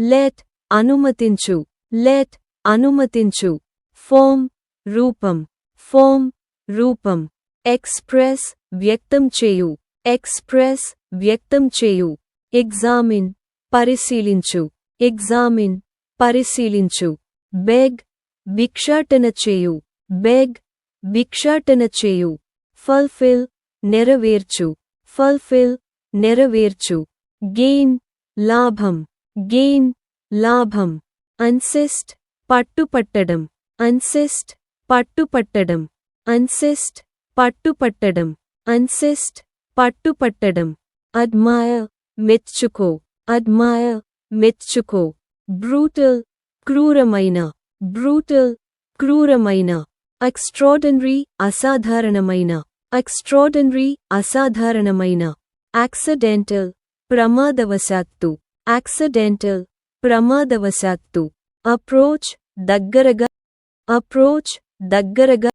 let అనుమతించు, let అనుమతించు. form రూపం, form రూపం. express వ్యక్తం చేయు, express వ్యక్తం చేయు. examine పరిశీలించు, examine పరిశీలించు. beg భిక్షాటన చేయు, beg భిక్షాటన చేయు. fulfill నెరవేర్చు, fulfill నెరవేర్చు. gain లాభం, gain లాభం. insist పట్టుపట్టడం, insist పట్టుపట్టడం, insist పట్టుపట్టడం, insist పట్టుపట్టడం. admire మెచ్చుకో, admire మెచ్చుకో. brutal క్రూరమైన, brutal క్రూరమైన. extraordinary అసాధారణమైన, extraordinary అసాధారణమైన. accidental ప్రమాదవశాత్తు, accidental ప్రమాదవశాత్తు. approach దగ్గరగా, approach దగ్గరగా.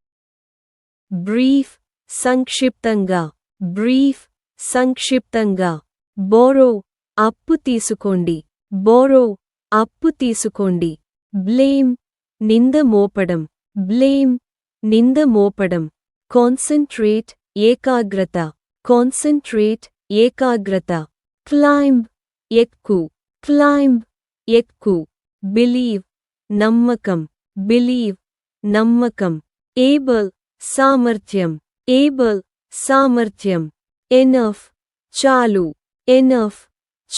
brief సంక్షిప్తంగా, brief సంక్షిప్తంగా. borrow అప్పు తీసుకోండి, borrow అప్పు తీసుకోండి. blame నింద మోపడం, blame నింద మోపడం. concentrate ఏకాగ్రత, concentrate ఏకాగ్రత. climb ఎక్కు, climb ఎక్కు. believe నమ్మకం, believe నమ్మకం. able సామర్థ్యం, able సామర్థ్యం. enough చాలు, enough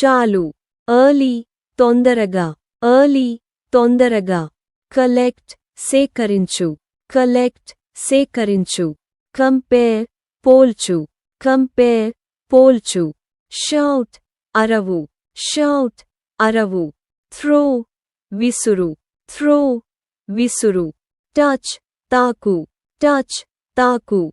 చాలు. early తొందరగా, early తొందరగా. collect సేకరించు, collect సేకరించు. compare పోల్చు, compare పోల్చు. shout అరవు, shout అరవు. throw విసురు, throw విసురు. touch తాకు, touch తాకు.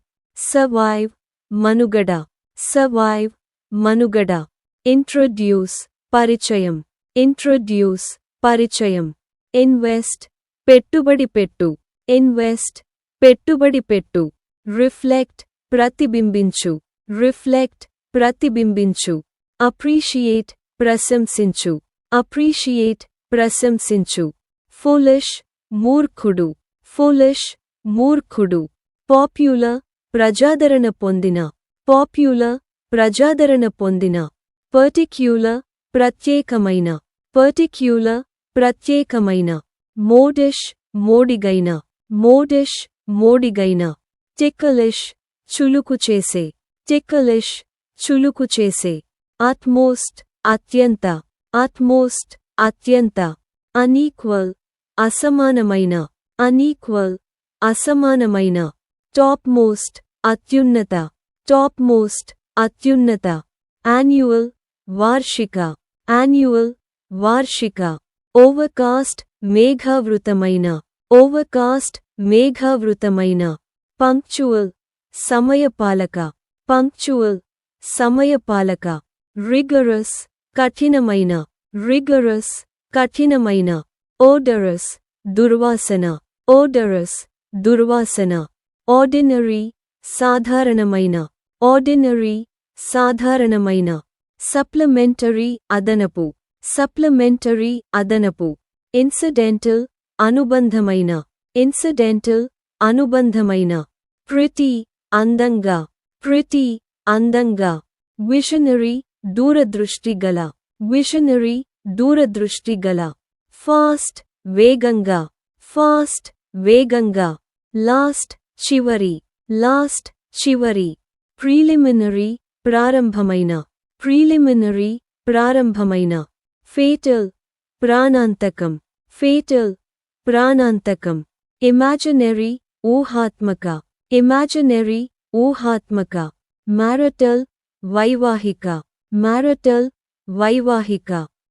survive మనుగడ, survive మనుగడ. introduce పరిచయం, introduce పరిచయం. invest పెట్టుబడి పెట్టు, invest పెట్టుబడి పెట్టు. reflect ప్రతిబింబించు, reflect ప్రతిబింబించు. appreciate ప్రశంసించు, appreciate ప్రశంసించు. foolish మూర్ఖుడు, foolish మూర్ఖుడు. popular ప్రజాదరణ పొందిన, popular ప్రజాదరణ పొందిన. particular ప్రత్యేకమైన, particular ప్రత్యేకమైన. modish మోడిగైన, modish మోడిగైన. ticklish చులుకు చేసే, ticklish చులుకు చేసే. utmost అత్యంత, utmost అత్యంత. unequal అసమానమైన, unequal అసమానమైన. topmost అత్యున్నత, topmost అత్యున్నత. annual వార్షిక, annual వార్షిక. overcast మేఘావృతమైన, overcast మేఘావృతమైన. punctual సమయపాలక, punctual సమయపాలక. rigorous కఠినమైన, rigorous కఠినమైన. odorous దుర్వాసన, odorous దుర్వాసన. ordinary సాధారణమైన, ordinary సాధారణమైన. supplementary అదనపు, supplementary అదనపు. incidental అనుబంధమైన, incidental అనుబంధమైన. pretty అందంగా, pretty అందంగా. visionary దూరదృష్టిగల, visionary దూరదృష్టిగల. fast వేగంగా, fast వేగంగా. last చివరి, last చివరి. preliminary ప్రారంభమైన, preliminary ప్రారంభమైన. fatal ప్రాణాంతకం, fatal ప్రాణాంతకం. imaginary ఊహాత్మక, imaginary ఊహాత్మక. marital వైవాహిక, marital వైవాహిక.